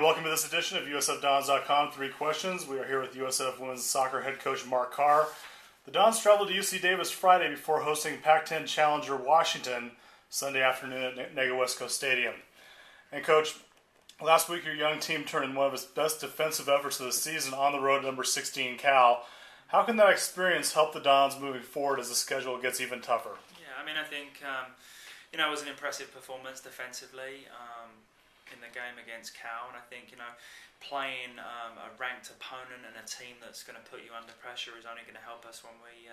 Welcome to this edition of USFDons.com. 3 questions. We are here with USF Women's Soccer head coach Mark Carr. The Dons traveled to UC Davis Friday before hosting Pac-10 challenger Washington Sunday afternoon at Nega-Wesco Stadium. And Coach, last week your young team turned in one of its best defensive efforts of the season on the road at number 16 Cal. How can that experience help the Dons moving forward as the schedule gets even tougher? Yeah, I think it was an impressive performance defensively in the game against Cal, and I think playing a ranked opponent and a team that's going to put you under pressure is only going to help us when we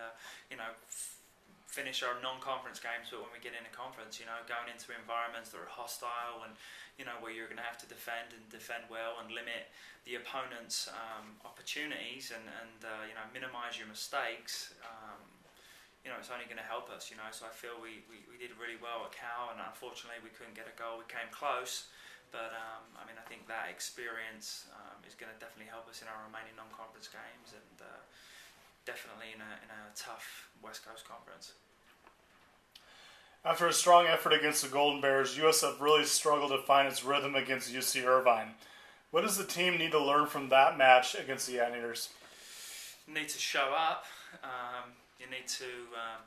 finish our non-conference games. But when we get into conference, going into environments that are hostile and where you're going to have to defend well and limit the opponent's opportunities and minimize your mistakes. It's only going to help us. So I feel we did really well at Cal, and unfortunately we couldn't get a goal. We came close. But I think that experience is going to definitely help us in our remaining non-conference games, and definitely in a tough West Coast conference. After a strong effort against the Golden Bears, USF really struggled to find its rhythm against UC Irvine. What does the team need to learn from that match against the Anteaters? You need to show up. You need to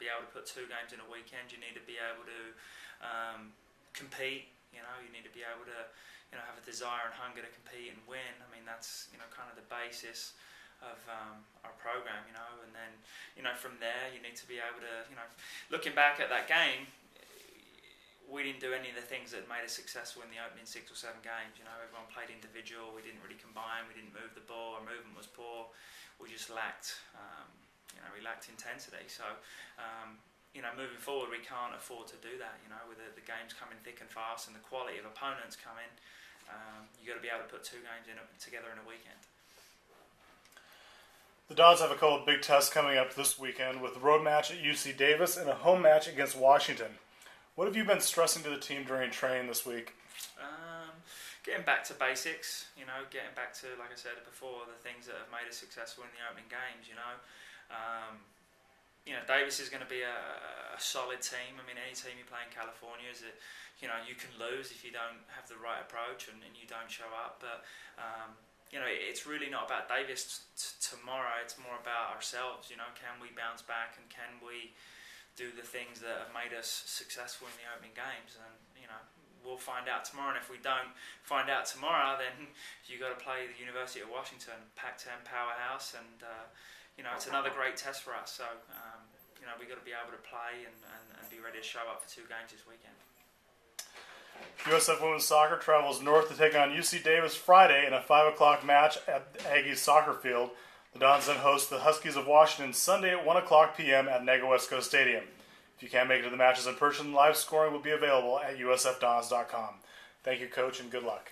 be able to put 2 games in a weekend. You need to be able to compete. You need to be able to, have a desire and hunger to compete and win. That's, kind of the basis of our program, and then, from there you need to be able to, looking back at that game, we didn't do any of the things that made us successful in the opening 6 or 7 games. Everyone played individual. We didn't really combine. We didn't move the ball. Our movement was poor. We just lacked, we lacked intensity. So, moving forward, we can't afford to do that. With the games coming thick and fast and the quality of opponents coming, you got to be able to put 2 games together in a weekend. The Dons have a couple of big tests coming up this weekend with a road match at UC Davis and a home match against Washington. What have you been stressing to the team during training this week? Getting back to basics. Getting back to, like I said before, the things that have made us successful in the opening games. Davis is going to be a solid team. Any team you play in California is that, you can lose if you don't have the right approach and you don't show up. But, it's really not about Davis tomorrow. It's more about ourselves. Can we bounce back and can we do the things that have made us successful in the opening games? And, we'll find out tomorrow. And if we don't find out tomorrow, then you got to play the University of Washington, Pac-10 powerhouse, and it's another great test for us. So, we've got to be able to play and be ready to show up for 2 games this weekend. USF Women's Soccer travels north to take on UC Davis Friday in a 5 o'clock match at the Aggies soccer field. The Dons then host the Huskies of Washington Sunday at 1 o'clock p.m. at Nega-Wesco Stadium. If you can't make it to the matches in person, live scoring will be available at USFDons.com. Thank you, Coach, and good luck.